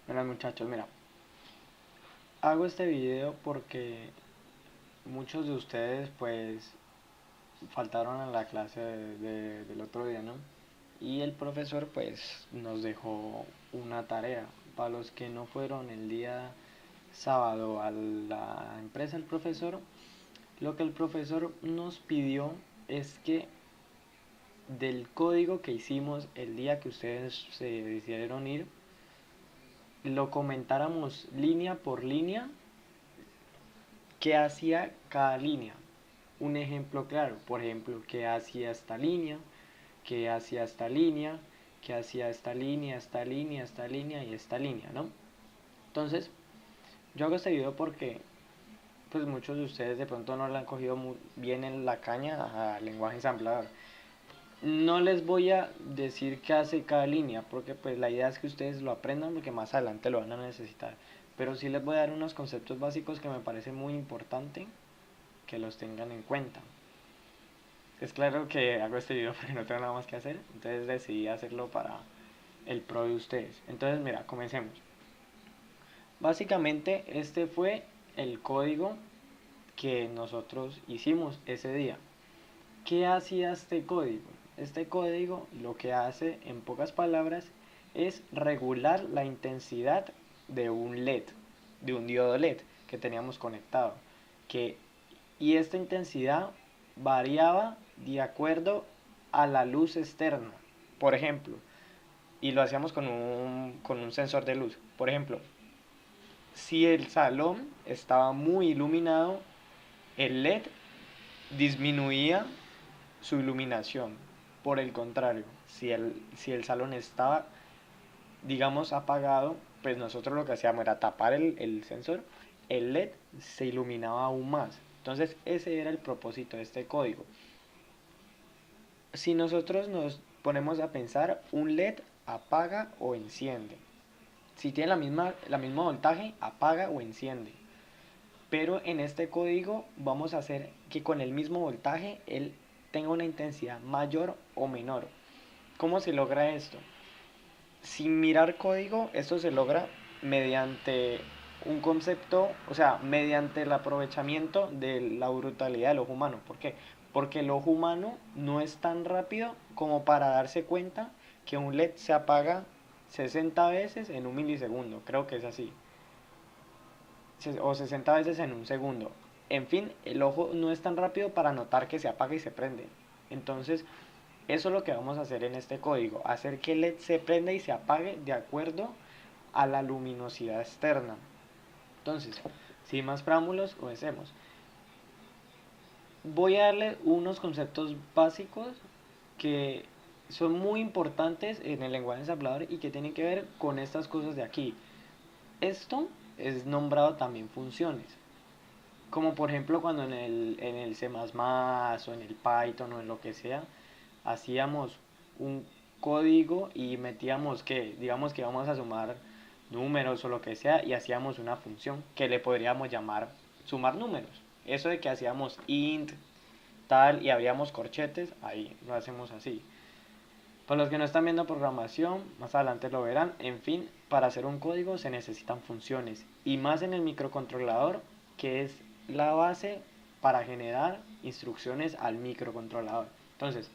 Buenas muchachos, mira, hago este video porque muchos de ustedes pues faltaron a la clase del otro día, ¿no? Y el profesor pues nos dejó una tarea. Para los que no fueron el día sábado a la empresa del profesor, lo que el profesor nos pidió es que del código que hicimos el día que ustedes se decidieron ir, lo comentáramos línea por línea qué hacía cada línea. Un ejemplo claro, por ejemplo, qué hacía esta línea, qué hacía esta línea, qué hacía esta línea, esta línea, esta línea y esta línea, ¿no? Entonces, yo hago este video porque pues muchos de ustedes de pronto no le han cogido muy bien en la caña al lenguaje ensamblador. No les voy a decir qué hace cada línea, porque pues la idea es que ustedes lo aprendan porque más adelante lo van a necesitar. Pero sí les voy a dar unos conceptos básicos que me parece muy importante que los tengan en cuenta. Es claro que hago este video porque no tengo nada más que hacer, entonces decidí hacerlo para el pro de ustedes. Entonces mira, comencemos. Básicamente este fue el código que nosotros hicimos ese día. ¿Qué hacía este código? Este código lo que hace en pocas palabras es regular la intensidad de un LED, de un diodo LED que teníamos conectado. Que, y esta intensidad variaba de acuerdo a la luz externa. Por ejemplo, y lo hacíamos con un sensor de luz. Por ejemplo, si el salón estaba muy iluminado, el LED disminuía su iluminación. Por el contrario, si el salón estaba, digamos, apagado, pues nosotros lo que hacíamos era tapar el sensor, el LED se iluminaba aún más. Entonces ese era el propósito de este código. Si nosotros nos ponemos a pensar, un LED apaga o enciende. Si tiene la misma voltaje, apaga o enciende. Pero en este código vamos a hacer que con el mismo voltaje él tenga una intensidad mayor o menor. ¿Cómo se logra esto? Sin mirar código, esto se logra mediante un concepto, o sea, mediante el aprovechamiento de la brutalidad del ojo humano. ¿Por qué? Porque el ojo humano no es tan rápido como para darse cuenta que un LED se apaga 60 veces en un milisegundo, creo que es así, o 60 veces en un segundo. En fin, el ojo no es tan rápido para notar que se apaga y se prende. Entonces, eso es lo que vamos a hacer en este código, hacer que el LED se prenda y se apague de acuerdo a la luminosidad externa. Entonces, sin más preámbulos, comencemos. Voy a darle unos conceptos básicos que son muy importantes en el lenguaje ensamblador y que tienen que ver con estas cosas de aquí. Esto es nombrado también funciones. Como por ejemplo cuando en el C++ o en el Python o en lo que sea, hacíamos un código y metíamos que, digamos que íbamos a sumar números o lo que sea y hacíamos una función que le podríamos llamar sumar números. Eso de que hacíamos int, tal y abríamos corchetes, ahí lo hacemos así. Para los que no están viendo programación, más adelante lo verán. En fin, para hacer un código se necesitan funciones. Y más en el microcontrolador, que es la base para generar instrucciones al microcontrolador. Entonces,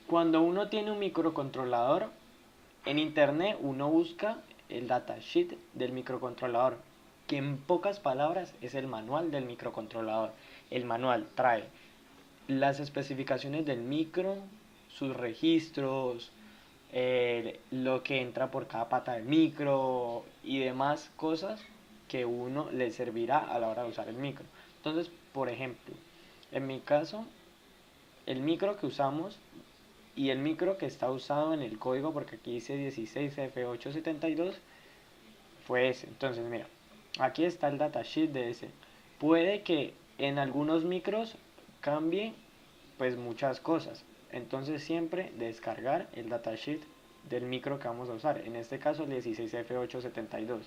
cuando uno tiene un microcontrolador, en internet uno busca el datasheet del microcontrolador, que en pocas palabras es el manual del microcontrolador. El manual trae las especificaciones del micro, sus registros, lo que entra por cada pata del micro y demás cosas que uno le servirá a la hora de usar el micro. Entonces, por ejemplo, en mi caso, el micro que usamos y el micro que está usado en el código, porque aquí dice 16F872, fue ese. Entonces, mira, aquí está el datasheet de ese. Puede que en algunos micros cambie pues muchas cosas. Entonces siempre descargar el datasheet del micro que vamos a usar. En este caso el 16F872.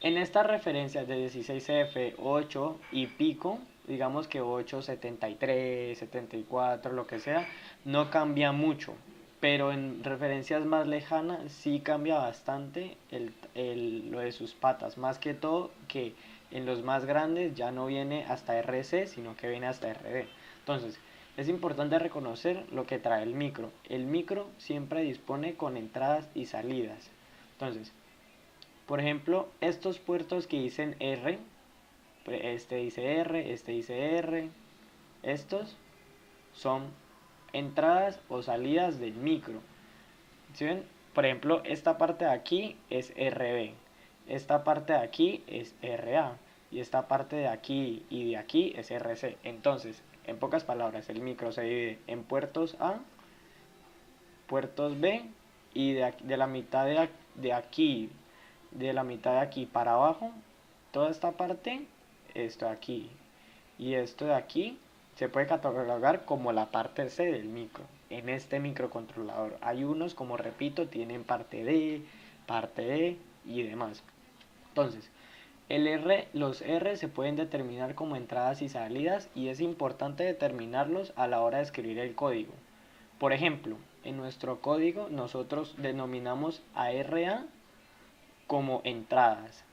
En estas referencias de 16F, 8 y pico, digamos que 8, 73, 74, lo que sea, no cambia mucho. pero en referencias más lejanas sí cambia bastante lo de sus patas, más que todo que en los más grandes ya no viene hasta RC, sino que viene hasta RB. Entonces, es importante reconocer lo que trae el micro. El micro siempre dispone con entradas y salidas. Entonces, por ejemplo, estos puertos que dicen R, este dice R, este dice R, estos son entradas o salidas del micro. ¿Sí ven? Por ejemplo, esta parte de aquí es RB, esta parte de aquí es RA y esta parte de aquí y de aquí es RC. Entonces, en pocas palabras, el micro se divide en puertos A, puertos B y de la mitad de aquí, de la mitad de aquí para abajo, toda esta parte, esto de aquí y esto de aquí se puede catalogar como la parte C del micro. En este microcontrolador hay unos, como repito, tienen parte D, parte E y demás. Entonces, los R se pueden determinar como entradas y salidas y es importante determinarlos a la hora de escribir el código. Por ejemplo, en nuestro código nosotros denominamos a RA como entradas,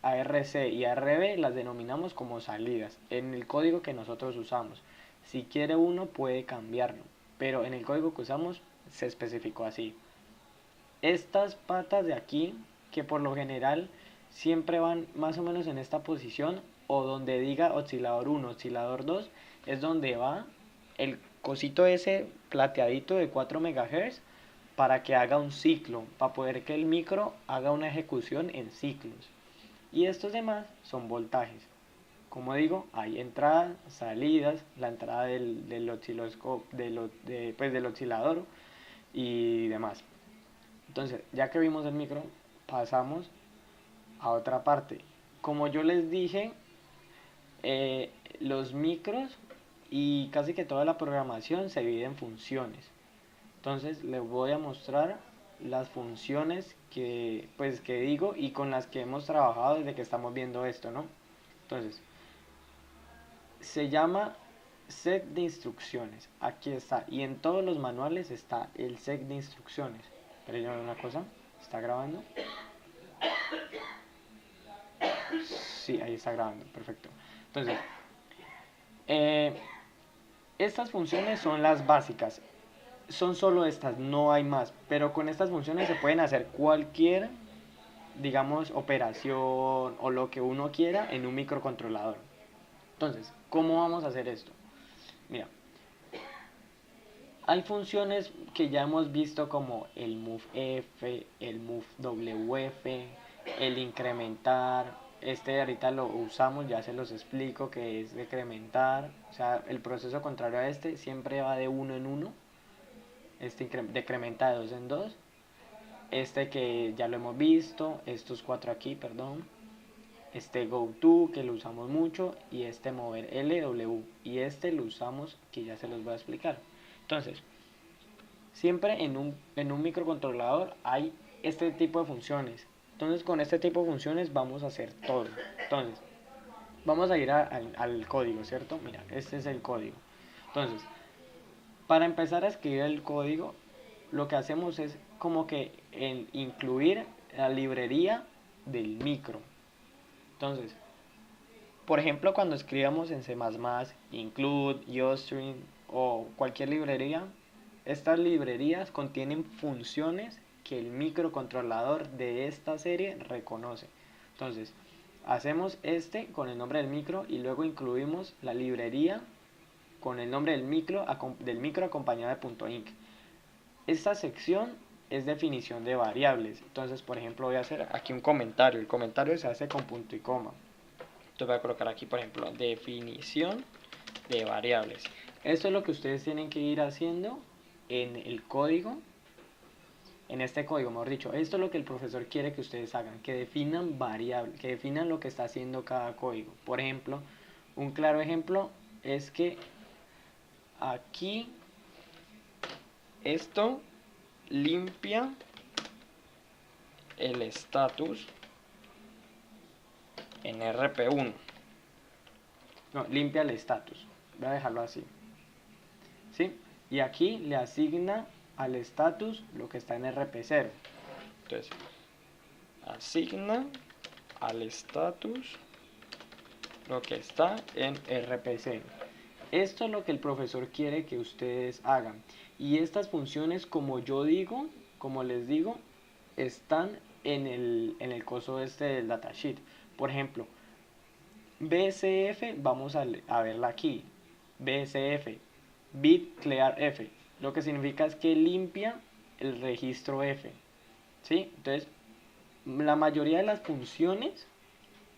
a RC y a RB las denominamos como salidas en el código que nosotros usamos. Si quiere uno puede cambiarlo, pero en el código que usamos se especificó así. Estas patas de aquí, que por lo general siempre van más o menos en esta posición, o donde diga oscilador 1, oscilador 2, es donde va el cosito ese plateadito de 4 MHz para que haga un ciclo, para poder que el micro haga una ejecución en ciclos. Y estos demás son voltajes. Como digo, hay entradas, salidas, la entrada del osciloscopio, del oscilador y demás. Entonces, ya que vimos el micro, pasamos a otra parte. Como yo les dije, los micros y casi que toda la programación se divide en funciones. Entonces, les voy a mostrar las funciones que digo y con las que hemos trabajado desde que estamos viendo esto, ¿no? Entonces, se llama set de instrucciones. Aquí está. Y en todos los manuales está el set de instrucciones. Pero yo una cosa, ¿está grabando? Sí, ahí está grabando, perfecto. Entonces, eh, estas funciones son las básicas. Son solo estas, no hay más. Pero con estas funciones se pueden hacer cualquier, digamos, operación o lo que uno quiera en un microcontrolador. Entonces, ¿cómo vamos a hacer esto? Mira, hay funciones que ya hemos visto como el movef, el movewf, el incrementar. Este ahorita lo usamos, ya se los explico que es decrementar. O sea, el proceso contrario a este siempre va de uno en uno. Este decrementa de dos en dos. Este que ya lo hemos visto, estos cuatro aquí, perdón. Este goto que lo usamos mucho y este mover LW y este lo usamos que ya se los voy a explicar. Entonces, siempre en un microcontrolador hay este tipo de funciones. Entonces, con este tipo de funciones vamos a hacer todo. Entonces, vamos a ir al código, ¿cierto? Mira, este es el código. Entonces, para empezar a escribir el código, lo que hacemos es como que incluir la librería del micro. Entonces, por ejemplo, cuando escribamos en C++, include, iostream o cualquier librería, estas librerías contienen funciones que el microcontrolador de esta serie reconoce. Entonces, hacemos este con el nombre del micro y luego incluimos la librería con el nombre del micro acompañado de .inc. Esta sección es definición de variables. Entonces, por ejemplo, voy a hacer aquí un comentario. El comentario se hace con punto y coma. Entonces voy a colocar aquí, por ejemplo, definición de variables. Esto es lo que ustedes tienen que ir haciendo en el código, en este código, mejor dicho. Esto es lo que el profesor quiere que ustedes hagan, que definan variables, que definan lo que está haciendo cada código. Por ejemplo, un claro ejemplo es que aquí esto limpia el status en RP1. No, limpia el status. Voy a dejarlo así. ¿Sí? Y aquí le asigna al status lo que está en RP0. Entonces, asigna al status lo que está en RP0. Esto es lo que el profesor quiere que ustedes hagan. Y estas funciones, como yo digo, como les digo, están en el coso este del datasheet. Por ejemplo, BSF, vamos a verla aquí. BSF, bit clear F. Lo que significa es que limpia el registro F. ¿Sí? Entonces, la mayoría de las funciones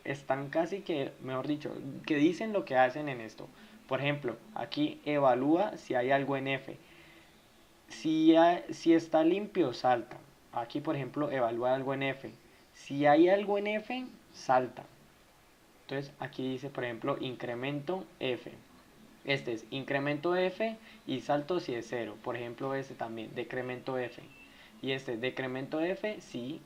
están casi que, mejor dicho, que dicen lo que hacen en esto. Por ejemplo, aquí evalúa si hay algo en F. Si está limpio, salta. Aquí, por ejemplo, evalúa algo en F. Si hay algo en F, salta. Entonces, aquí dice, por ejemplo, incremento F. Este es incremento F y salto si es 0. Por ejemplo, este también, decremento F. Y este, decremento F, sí,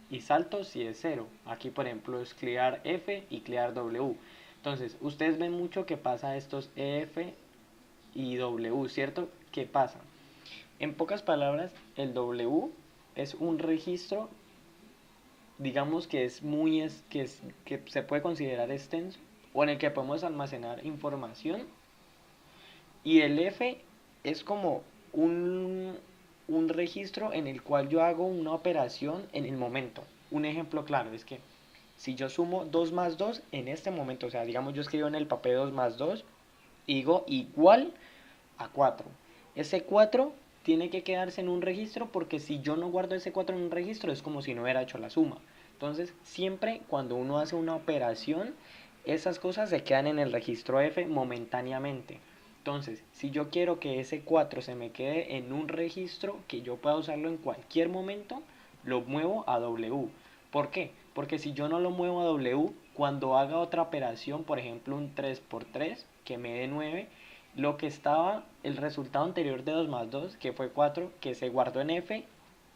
y salto si es 0. Aquí por ejemplo es clear F y clear W. Entonces ustedes ven mucho que pasa estos EF y W, ¿cierto? ¿Qué pasa? En pocas palabras, el W es un registro, digamos que es muy que se puede considerar extenso, o en el que podemos almacenar información, y el F es como un registro en el cual yo hago una operación en el momento. Un ejemplo claro es que si yo sumo 2 más 2 en este momento, o sea, digamos yo escribo en el papel 2 más 2, digo igual a 4. Ese 4 tiene que quedarse en un registro porque si yo no guardo ese 4 en un registro es como si no hubiera hecho la suma. Entonces, siempre cuando uno hace una operación, esas cosas se quedan en el registro F momentáneamente. Entonces, si yo quiero que ese 4 se me quede en un registro que yo pueda usarlo en cualquier momento, lo muevo a W. ¿Por qué? Porque si yo no lo muevo a W, cuando haga otra operación, por ejemplo un 3 por 3 que me dé 9, lo que estaba, el resultado anterior de 2 más 2, que fue 4, que se guardó en F,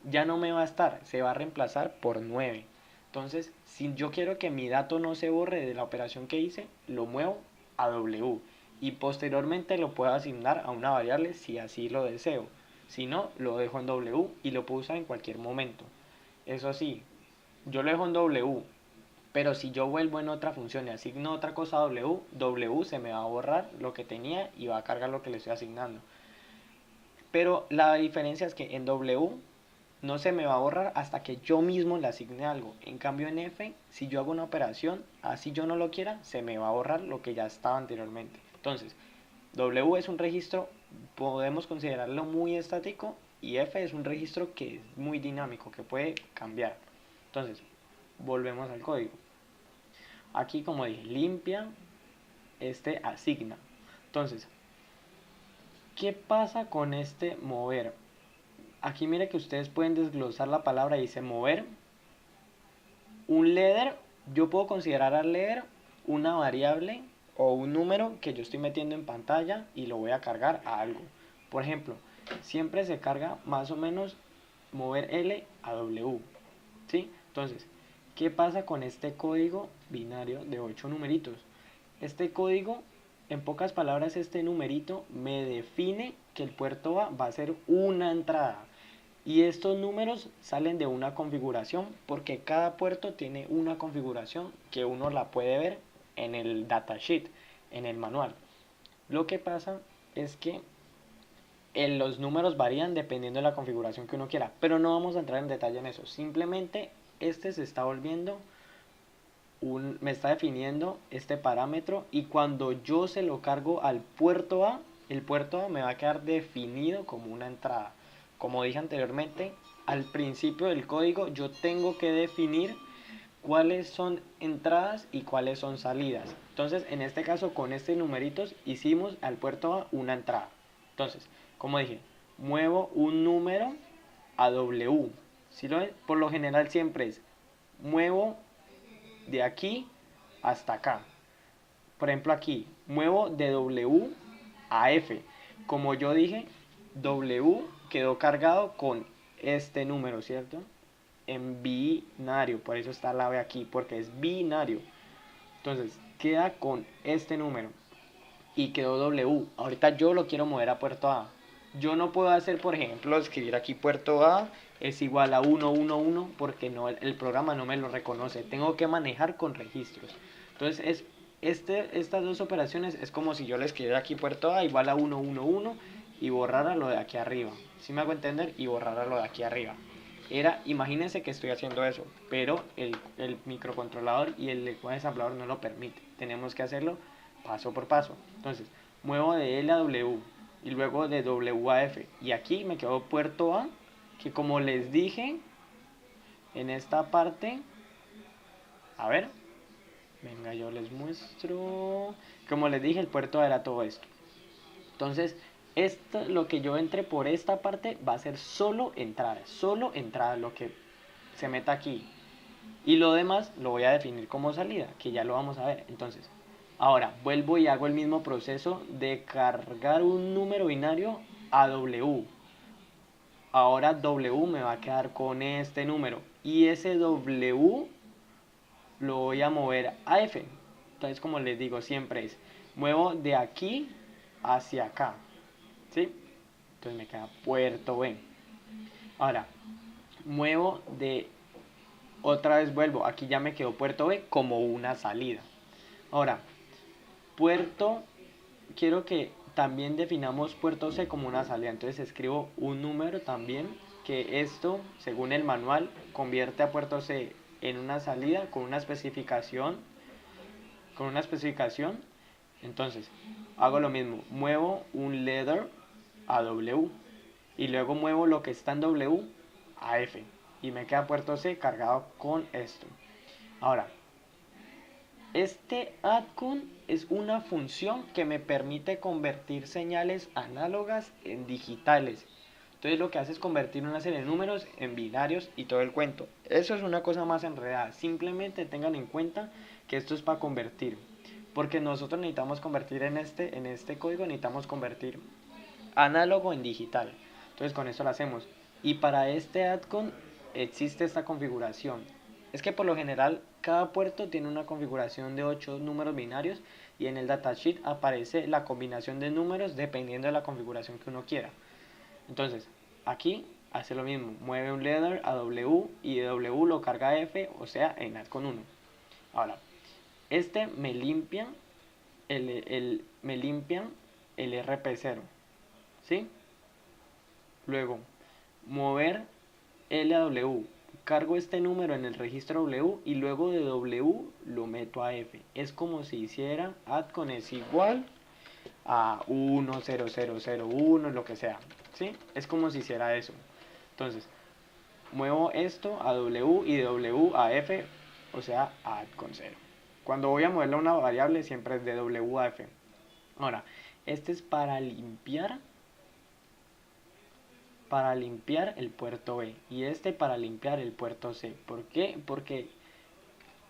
ya no me va a estar, se va a reemplazar por 9. Entonces, si yo quiero que mi dato no se borre de la operación que hice, lo muevo a W y posteriormente lo puedo asignar a una variable si así lo deseo. Si no, lo dejo en W y lo puedo usar en cualquier momento. Eso sí, yo lo dejo en W, pero si yo vuelvo en otra función y asigno otra cosa a W, W se me va a borrar lo que tenía y va a cargar lo que le estoy asignando. Pero la diferencia es que en W no se me va a borrar hasta que yo mismo le asigne algo. En cambio en F, si yo hago una operación, así yo no lo quiera, se me va a borrar lo que ya estaba anteriormente. Entonces, W es un registro, podemos considerarlo muy estático, y F es un registro que es muy dinámico, que puede cambiar. Entonces, volvemos al código. Aquí, como dije, limpia, asigna. Entonces, ¿qué pasa con este mover? Aquí mire que ustedes pueden desglosar la palabra, dice mover. Un leader, yo puedo considerar al leader una variable o un número que yo estoy metiendo en pantalla y lo voy a cargar a algo. Por ejemplo, siempre se carga más o menos mover L a W. ¿Sí? Entonces, ¿qué pasa con este código binario de 8 numeritos? Este código, en pocas palabras, este numerito me define que el puerto A va a ser una entrada. Y estos números salen de una configuración porque cada puerto tiene una configuración que uno la puede ver en el datasheet, en el manual. Lo que pasa es que los números varían dependiendo de la configuración que uno quiera, pero no vamos a entrar en detalle en eso. Simplemente se está volviendo me está definiendo este parámetro, y cuando yo se lo cargo al puerto A, el puerto A me va a quedar definido como una entrada. Como dije anteriormente, al principio del código yo tengo que definir cuáles son entradas y cuáles son salidas. Entonces, en este caso, con este numeritos hicimos al puerto A una entrada. Entonces, como dije, muevo un número a W. ¿Sí lo ven? Por lo general siempre es muevo de aquí hasta acá. Por ejemplo, aquí muevo de W a F. Como yo dije, W quedó cargado con este número, ¿cierto? En binario, por eso está la B aquí, porque es binario. Entonces, queda con este número y quedó W. Ahorita yo lo quiero mover a puerto A. Yo no puedo hacer, por ejemplo, escribir aquí puerto A es igual a 111 porque no, el programa no me lo reconoce. Tengo que manejar con registros. Entonces, estas dos operaciones es como si yo le escribiera aquí puerto A igual a 111 y borrara lo de aquí arriba. ¿Sí me hago entender? Y borrara lo de aquí arriba. Imagínense que estoy haciendo eso, pero el microcontrolador y el lenguaje ensamblador no lo permite. Tenemos que hacerlo paso por paso. Entonces, muevo de L a W y luego de W a F. Y aquí me quedó puerto A, que como les dije, en esta parte, a ver, venga, yo les muestro. Como les dije, el puerto A era todo esto. Entonces, lo que yo entre por esta parte va a ser solo entrada, lo que se meta aquí. Y lo demás lo voy a definir como salida, que ya lo vamos a ver. Entonces, ahora vuelvo y hago el mismo proceso de cargar un número binario a W. Ahora W me va a quedar con este número. Y ese W lo voy a mover a F. Entonces, como les digo, siempre muevo de aquí hacia acá. ¿Sí? Entonces me queda puerto B. Ahora, muevo de... Otra vez vuelvo. Aquí ya me quedó puerto B como una salida. Ahora, puerto... Quiero que también definamos puerto C como una salida. Entonces escribo un número también. Que esto, según el manual, convierte a puerto C en una salida con una especificación. Con una especificación. Entonces, hago lo mismo. Muevo un letter a W. Y luego muevo lo que está en W a F. Y me queda puerto C cargado con esto. Ahora, este addCon es una función que me permite convertir señales análogas en digitales. Entonces lo que hace es convertir una serie de números en binarios y todo el cuento. Eso es una cosa más enredada. Simplemente tengan en cuenta que esto es para convertir. Porque nosotros necesitamos convertir en este código, necesitamos convertir análogo en digital. Entonces con esto lo hacemos. Y para este addCon existe esta configuración. Es que por lo general cada puerto tiene una configuración de 8 números binarios y en el datasheet aparece la combinación de números dependiendo de la configuración que uno quiera. Entonces aquí hace lo mismo, mueve un letter a W y de W lo carga a F, o sea en addCon 1. Ahora, me limpia me limpian el RP0, ¿sí? Luego, mover L a W. Cargo este número en el registro W y luego de W lo meto a F. Es como si hiciera addCon es igual a 10001, lo que sea. ¿Sí? Es como si hiciera eso. Entonces, muevo esto a W y de W a F, o sea, a addCon 0. Cuando voy a moverle a una variable siempre es de W a F. Ahora, este es para limpiar el puerto B y este para limpiar el puerto C. ¿Por qué? Porque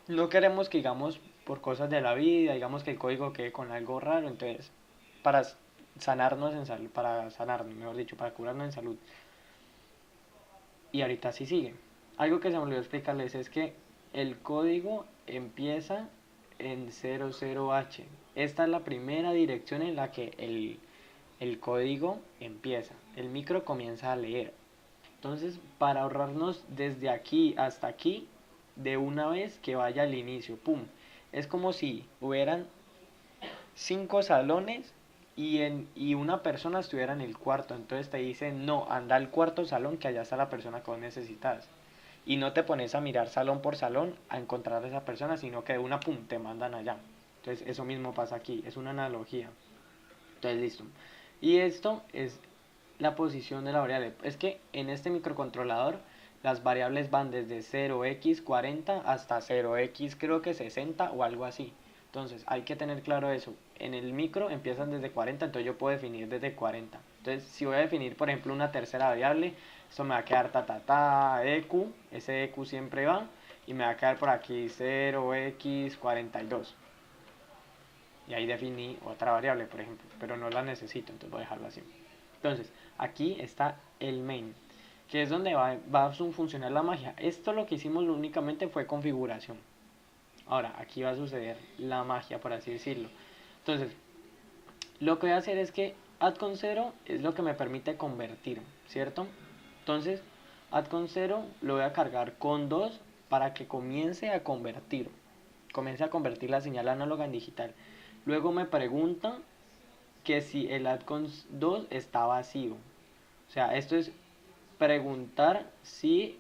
no queremos que, digamos, por cosas de la vida, digamos que el código quede con algo raro. Entonces, para sanarnos en salud, mejor dicho, para curarnos en salud. Y ahorita sí sigue. Algo que se me olvidó explicarles es que el código empieza en 00H. Esta es la primera dirección en la que el código empieza. El micro comienza a leer. Entonces, para ahorrarnos desde aquí hasta aquí, de una vez que vaya al inicio, pum. Es como si hubieran 5 salones y una persona estuviera en el cuarto. Entonces te dicen, no, anda al cuarto salón que allá está la persona que vos necesitas. Y no te pones a mirar salón por salón a encontrar a esa persona, sino que de una, pum, te mandan allá. Entonces eso mismo pasa aquí, es una analogía. Entonces listo. Y esto es la posición de la variable. Es que en este microcontrolador las variables van desde 0x40 hasta 0x creo que 60 o algo así. Entonces hay que tener claro eso. En el micro empiezan desde 40, entonces yo puedo definir desde 40. Entonces si voy a definir por ejemplo una tercera variable, esto me va a quedar eq, ese eq siempre va, y me va a quedar por aquí 0x42. Y ahí definí otra variable, por ejemplo, pero no la necesito, entonces voy a dejarlo así. Entonces, aquí está el main, que es donde va a funcionar la magia. Esto lo que hicimos únicamente fue configuración. Ahora, aquí va a suceder la magia, por así decirlo. Entonces, lo que voy a hacer es que add con 0 es lo que me permite convertir, ¿cierto? Entonces, add con 0 lo voy a cargar con 2 para que comience a convertir. Comience a convertir la señal análoga en digital. Luego me pregunta que si el add con 2 está vacío. O sea, esto es preguntar si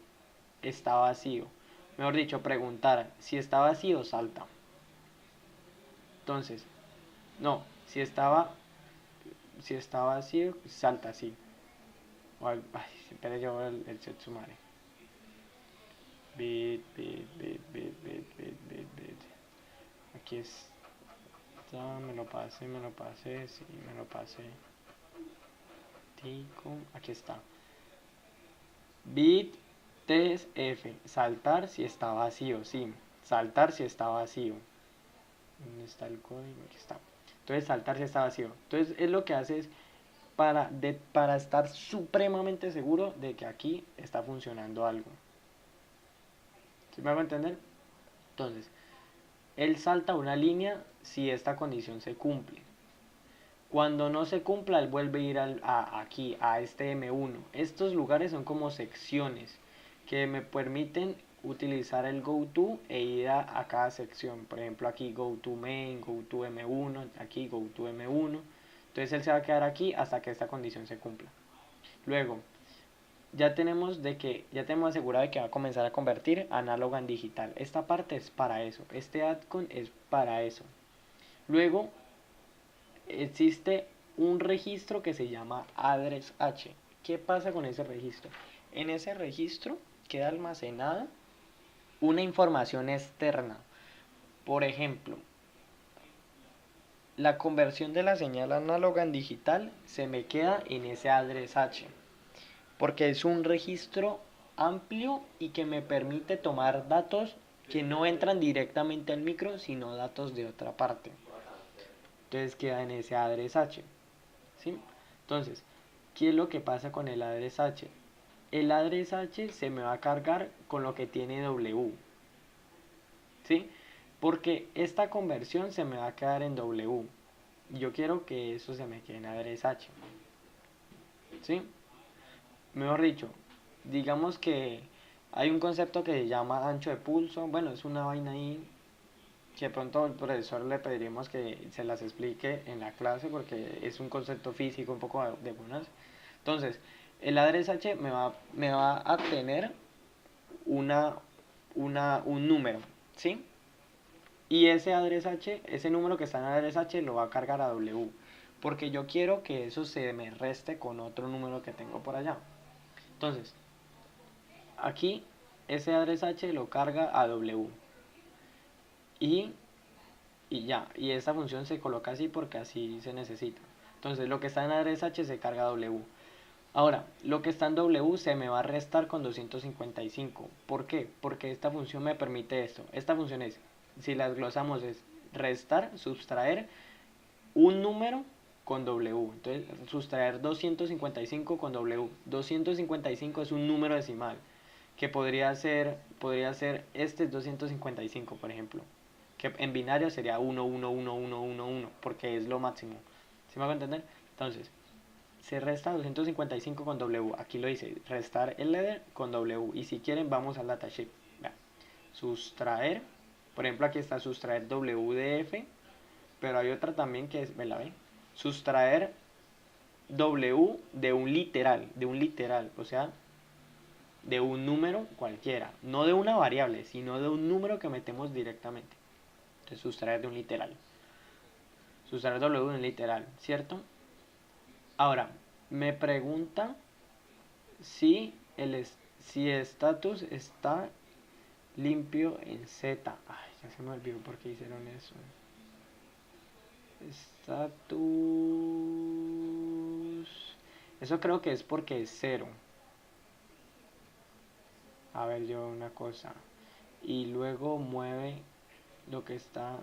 está vacío. Mejor dicho, preguntar si está vacío, salta. Entonces, no, si estaba vacío, salta así. Ay, espera yo el Setsumare. Bit. Aquí está, me lo pasé, sí, me lo pasé. Tico, aquí está. Bit test F, saltar si está vacío, sí. Saltar si está vacío. ¿Dónde está el código? Aquí está. Entonces saltar si está vacío. Entonces es lo que hace es para estar supremamente seguro de que aquí está funcionando algo. ¿Sí me hago entender? Entonces, él salta una línea si esta condición se cumple. Cuando no se cumpla, él vuelve a ir aquí, a este M1. Estos lugares son como secciones que me permiten utilizar el goTo e ir a cada sección. Por ejemplo, aquí goTo main, goTo M1, aquí goTo M1. Entonces él se va a quedar aquí hasta que esta condición se cumpla. Luego, ya tenemos asegurado de que va a comenzar a convertir análogo en digital. Esta parte es para eso. Este addcon es para eso. Luego, existe un registro que se llama address H. ¿Qué pasa con ese registro? En ese registro queda almacenada una información externa. Por ejemplo, la conversión de la señal análoga en digital se me queda en ese address H, porque es un registro amplio y que me permite tomar datos que no entran directamente al micro, sino datos de otra parte. Entonces queda en ese address H. ¿Sí? Entonces, ¿qué es lo que pasa con el address H? El address H se me va a cargar con lo que tiene W. ¿Sí? Porque esta conversión se me va a quedar en W. Yo quiero que eso se me quede en address H. ¿Sí? Mejor dicho, digamos que hay un concepto que se llama ancho de pulso. Bueno, es una vaina ahí que de pronto al profesor le pediremos que se las explique en la clase porque es un concepto físico un poco de buenas. Entonces, el address H me va a tener un número, ¿sí? Y ese address H, ese número que está en address H lo va a cargar a W. Porque yo quiero que eso se me reste con otro número que tengo por allá. Entonces, aquí ese address H lo carga a W. Y ya, y esta función se coloca así porque así se necesita. Entonces lo que está en address H se carga a W. Ahora, lo que está en W se me va a restar con 255. ¿Por qué? Porque esta función me permite esto. Esta función es, si la desglosamos, es restar, sustraer un número con W. Entonces, sustraer 255 con W. 255 es un número decimal, que podría ser este es 255, por ejemplo. Que en binario sería 1, 1, 1, 1, 1, 1, porque es lo máximo. ¿Sí me hago entender? Entonces, se resta 255 con W. Aquí lo dice, restar el header con W. Y si quieren, vamos al datasheet. Sustraer, por ejemplo, aquí está sustraer W de F, pero hay otra también que es, ¿me la ven? Sustraer W de un literal, o sea, de un número cualquiera, no de una variable, sino de un número que metemos directamente. Entonces, sustraer de un literal. Sustraer W de un literal, ¿cierto? Ahora, me pregunta si status está limpio en Z. Ay, ya se me olvidó por qué hicieron eso. Status. Eso creo que es porque es 0. A ver yo una cosa. Y luego mueve lo que está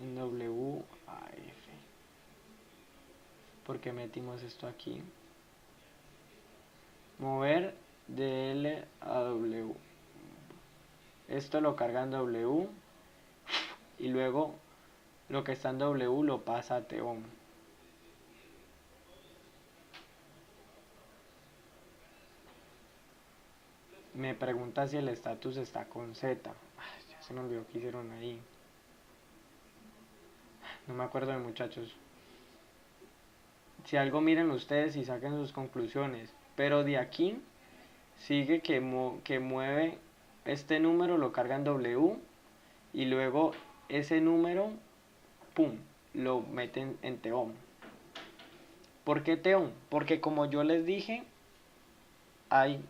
en W a F. ¿Por qué metimos esto aquí? Mover de L a W. Esto lo carga en W. Y luego lo que está en W lo pasa a T-on. Me pregunta si el status está con Z. Ay, ya se me olvidó qué hicieron ahí. No me acuerdo de muchachos. Si algo miren ustedes y saquen sus conclusiones. Pero de aquí sigue que mueve este número, lo carga en W y luego ese número, pum, lo meten en Teom. ¿Por qué Teom? Porque como yo les dije, hay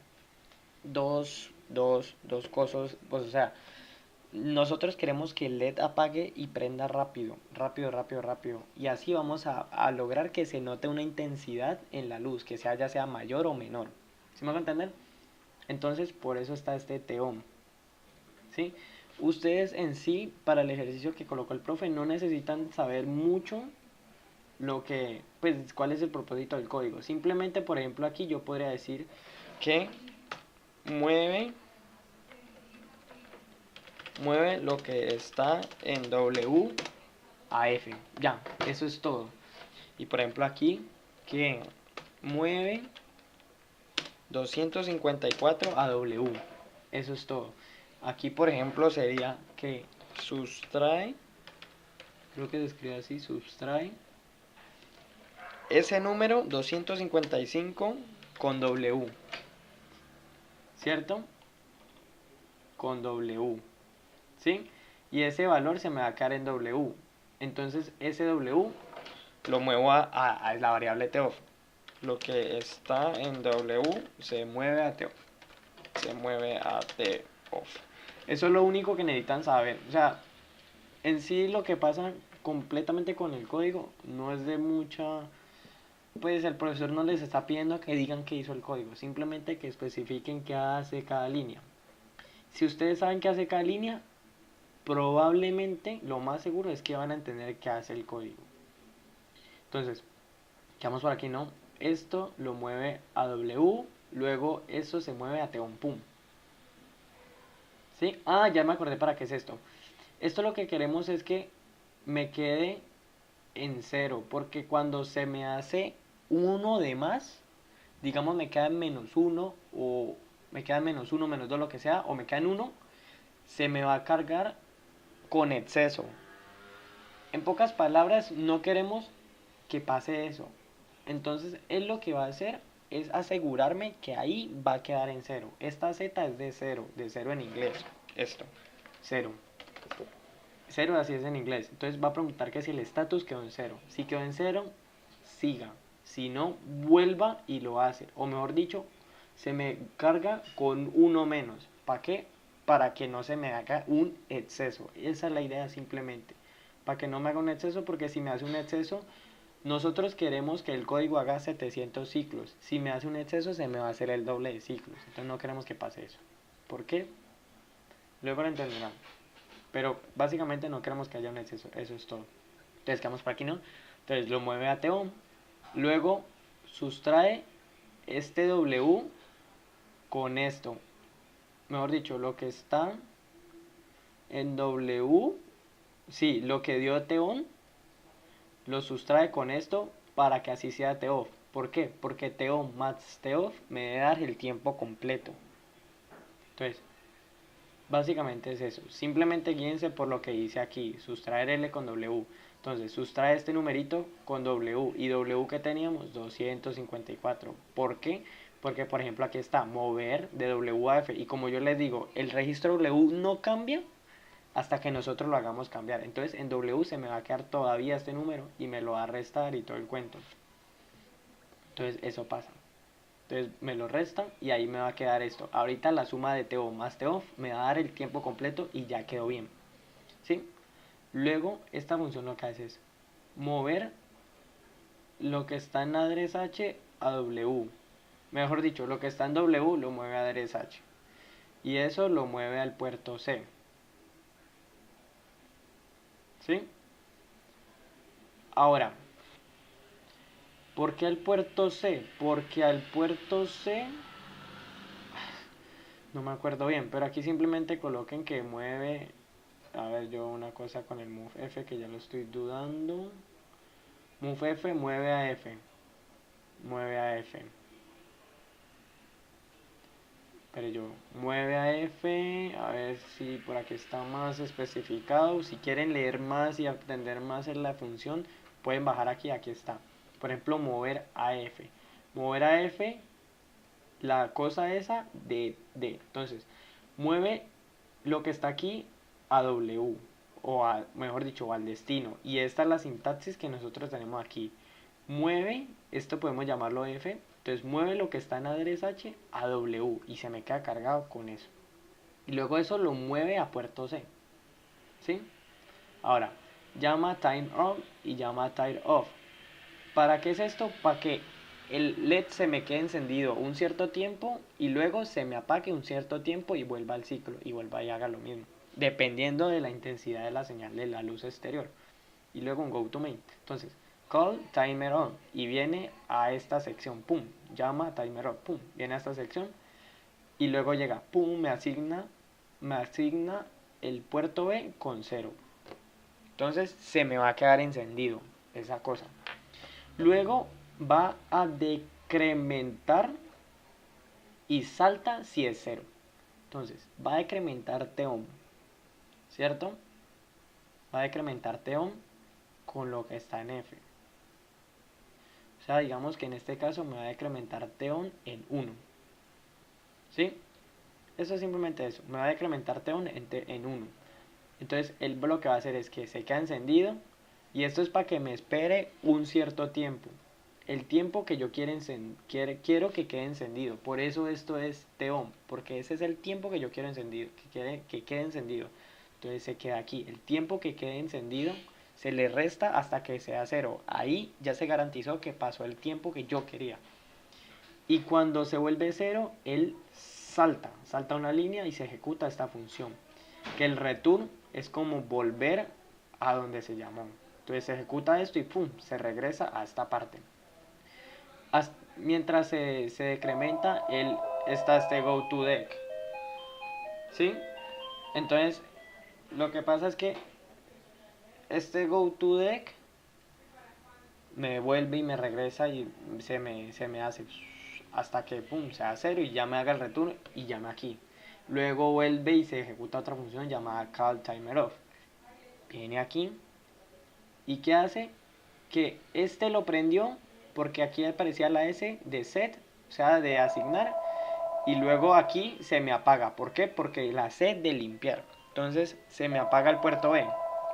dos cosas, pues o sea, nosotros queremos que el LED apague y prenda rápido, rápido, rápido, rápido. Y así vamos a lograr que se note una intensidad en la luz, que sea ya sea mayor o menor. ¿Sí me van a entender? Entonces, por eso está este Teom. ¿Sí? Ustedes en sí, para el ejercicio que colocó el profe, no necesitan saber mucho pues, cuál es el propósito del código. Simplemente, por ejemplo, aquí yo podría decir que mueve lo que está en W a F. Ya, eso es todo. Y por ejemplo aquí, que mueve 254 a W. Eso es todo. Aquí por ejemplo sería que sustrae, creo que se escribe así, sustrae ese número 255 con W. ¿Cierto? Con W. ¿Sí? Y ese valor se me va a quedar en W. Entonces ese W lo muevo a la variable TOF. Lo que está en W se mueve a TOF. Se mueve a TOF. Eso es lo único que necesitan saber. O sea, en sí lo que pasa completamente con el código no es de mucha... Pues el profesor no les está pidiendo que digan qué hizo el código. Simplemente que especifiquen qué hace cada línea. Si ustedes saben qué hace cada línea, probablemente lo más seguro es que van a entender qué hace el código. Entonces, quedamos por aquí, ¿no? Esto lo mueve a W, luego eso se mueve a Teon Pum. ¿Sí? Ah, ya me acordé para qué es esto. Esto lo que queremos es que me quede en cero, porque cuando se me hace uno de más, digamos me queda en menos uno, o me queda en menos uno, menos dos, lo que sea, o me queda en uno, se me va a cargar con exceso. En pocas palabras, no queremos que pase eso. Entonces, él lo que va a hacer es asegurarme que ahí va a quedar en cero. Esta Z es de cero en inglés. Esto, cero. Cero así es en inglés. Entonces va a preguntar que si el estatus quedó en cero. Si quedó en cero, siga. Si no, vuelva y lo hace. O mejor dicho, se me carga con uno menos. ¿Para qué? Para que no se me haga un exceso. Esa es la idea simplemente. Para que no me haga un exceso, porque si me hace un exceso, nosotros queremos que el código haga 700 ciclos. Si me hace un exceso, se me va a hacer el doble de ciclos. Entonces no queremos que pase eso. ¿Por qué? Luego lo entenderán. Pero básicamente no queremos que haya un exceso. Eso es todo. Entonces quedamos por aquí, ¿no? Entonces lo mueve a TO. Luego sustrae este W con esto. Mejor dicho, lo que está en W, sí, lo que dio TON, lo sustrae con esto para que así sea TOF. ¿Por qué? Porque TON más TOF me debe dar el tiempo completo. Entonces, básicamente es eso. Simplemente guíense por lo que dice aquí, sustraer L con W. Entonces, sustrae este numerito con W. ¿Y W que teníamos? 254. ¿Por qué? Porque, por ejemplo, aquí está mover de W a F. Y como yo les digo, el registro W no cambia hasta que nosotros lo hagamos cambiar. Entonces, en W se me va a quedar todavía este número y me lo va a restar y todo el cuento. Entonces, eso pasa. Entonces me lo restan y ahí me va a quedar esto. Ahorita la suma de TO más TOF me va a dar el tiempo completo y ya quedó bien. ¿Sí? Luego, esta función lo que hace es mover lo que está en address H a W. Mejor dicho, lo que está en W lo mueve a address H. Y eso lo mueve al puerto C. ¿Sí? Ahora, ¿por qué al puerto C? Porque al puerto C no me acuerdo bien, pero aquí simplemente coloquen que mueve. A ver, yo una cosa con el move F que ya lo estoy dudando. Move F mueve a F. Mueve a F. pero yo, mueve a F, a ver si por aquí está más especificado. Si quieren leer más y aprender más en la función, pueden bajar aquí, aquí está. Por ejemplo, mover a F. Mover a F, la cosa esa de D. Entonces, mueve lo que está aquí a W, o a, mejor dicho, al destino. Y esta es la sintaxis que nosotros tenemos aquí. Mueve, esto podemos llamarlo F, entonces mueve lo que está en address H a W y se me queda cargado con eso. Y luego eso lo mueve a puerto C. ¿Sí? Ahora, llama time on y llama time off. ¿Para qué es esto? Para que el LED se me quede encendido un cierto tiempo y luego se me apague un cierto tiempo y vuelva al ciclo y vuelva y haga lo mismo, dependiendo de la intensidad de la señal de la luz exterior. Y luego un go to main. Entonces, call timer on y viene a esta sección, pum, llama timer on, pum, viene a esta sección y luego llega, pum, me asigna el puerto B con 0. Entonces se me va a quedar encendido esa cosa. Luego va a decrementar y salta si es 0. Entonces va a decrementar T-on, ¿cierto? Va a decrementar T-on con lo que está en F. O sea, digamos que en este caso me va a decrementar T-on en 1. ¿Sí? Eso es simplemente eso. Me va a decrementar T-on en 1. Entonces el bloque va a hacer es que se queda encendido y esto es para que me espere un cierto tiempo. El tiempo que yo quiero que quede encendido. Por eso esto es T-on, porque ese es el tiempo que yo quiero encendido, que quede encendido. Entonces se queda aquí. El tiempo que quede encendido se le resta hasta que sea 0. Ahí ya se garantizó que pasó el tiempo que yo quería. Y cuando se vuelve 0, él salta una línea y se ejecuta esta función. Que el return es como volver a donde se llamó. Entonces se ejecuta esto y pum, se regresa a esta parte. Mientras se decrementa, está este go to deck. ¿Sí? Entonces, lo que pasa es que este go to deck me vuelve y me regresa y se me hace hasta que pum, sea 0 y ya me haga el return y llame aquí. Luego vuelve y se ejecuta otra función llamada call timer off. Viene aquí y ¿qué hace? Que este lo prendió porque aquí aparecía la S de set, o sea, de asignar, y luego aquí se me apaga. ¿Por qué? Porque la C de limpiar. Entonces se me apaga el puerto B.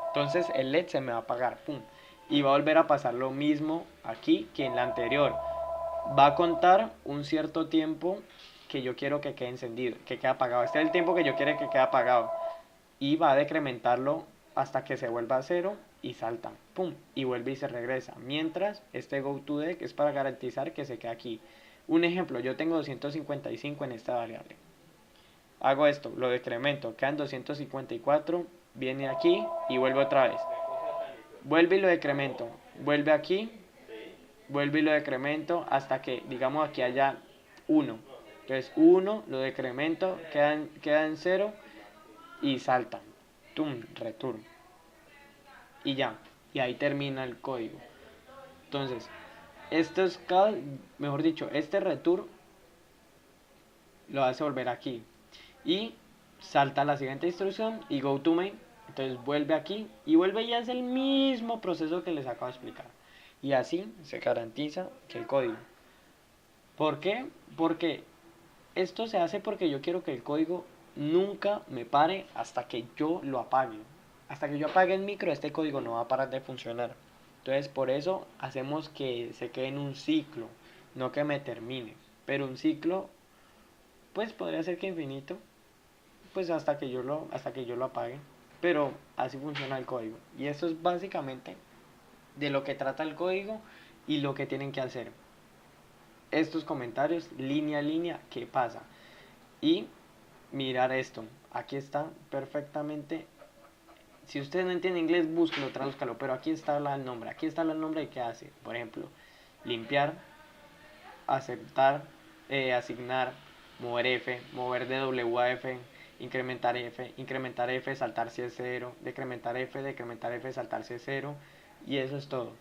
Entonces el LED se me va a apagar. Pum. Y va a volver a pasar lo mismo aquí que en la anterior. Va a contar un cierto tiempo que yo quiero que quede encendido, que quede apagado. Este es el tiempo que yo quiero que quede apagado. Y va a decrementarlo hasta que se vuelva a 0 y salta. Pum. Y vuelve y se regresa. Mientras este go to deck es para garantizar que se quede aquí. Un ejemplo, yo tengo 255 en esta variable. Hago esto, lo decremento, quedan 254, viene aquí y vuelve otra vez. Vuelve y lo decremento, vuelve aquí, vuelve y lo decremento hasta que, digamos, aquí haya 1. Entonces 1, lo decremento, queda en 0 y salta. Tum, return. Y ya, y ahí termina el código. Entonces, esto es mejor dicho, este return lo hace volver aquí. Y salta a la siguiente instrucción y go to main. Entonces vuelve aquí y vuelve y hace el mismo proceso que les acabo de explicar. Y así se garantiza que el código. ¿Por qué? Porque esto se hace porque yo quiero que el código nunca me pare hasta que yo lo apague. Hasta que yo apague el micro, este código no va a parar de funcionar. Entonces por eso hacemos que se quede en un ciclo, no que me termine. Pero un ciclo, pues podría ser que infinito, pues hasta que yo lo apague. Pero así funciona el código. Y esto es básicamente de lo que trata el código y lo que tienen que hacer. Estos comentarios, línea a línea, qué pasa. Y mirar esto. Aquí está perfectamente. Si usted no entiende inglés, búsquelo, tradúzcalo. Pero aquí está el nombre. Aquí está el nombre de qué hace. Por ejemplo, limpiar, aceptar, asignar, mover F, mover de W a F, incrementar F, saltar si es 0, decrementar F, saltar si es 0, y eso es todo.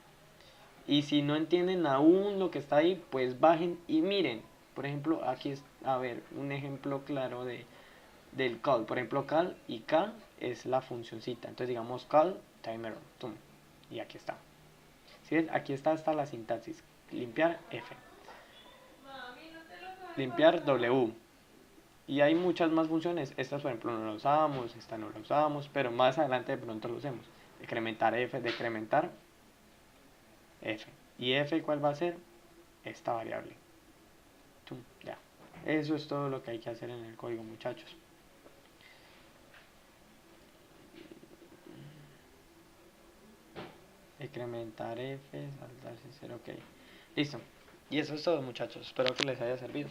Y si no entienden aún lo que está ahí, pues bajen y miren, Por ejemplo, aquí es, a ver, un ejemplo claro del call. Por ejemplo, call y call es la funcioncita. Entonces digamos call timer, tum, y aquí está. ¿Sí ves? Aquí está hasta la sintaxis. Limpiar F. Limpiar W. Y hay muchas más funciones. Estas, por ejemplo, no la usamos, esta no la usamos, pero más adelante de pronto lo usemos. Decrementar F, decrementar F. ¿Y F cuál va a ser? Esta variable. Tum, ya. Eso es todo lo que hay que hacer en el código, muchachos. Decrementar F, saltarse 0, ok. Listo. Y eso es todo, muchachos. Espero que les haya servido.